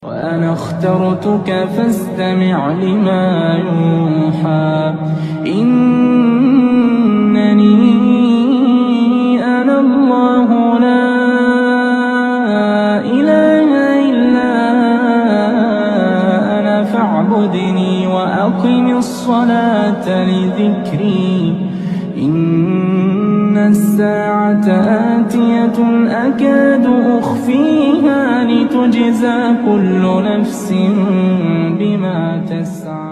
وأنا اخترتك فاستمع لما يوحى إنني أنا الله لا إله إلا أنا فاعبدني وأقم الصلاة لذكري إن الساعة آتية أكاد أخفيها لتجزى كل نفس بما تسعى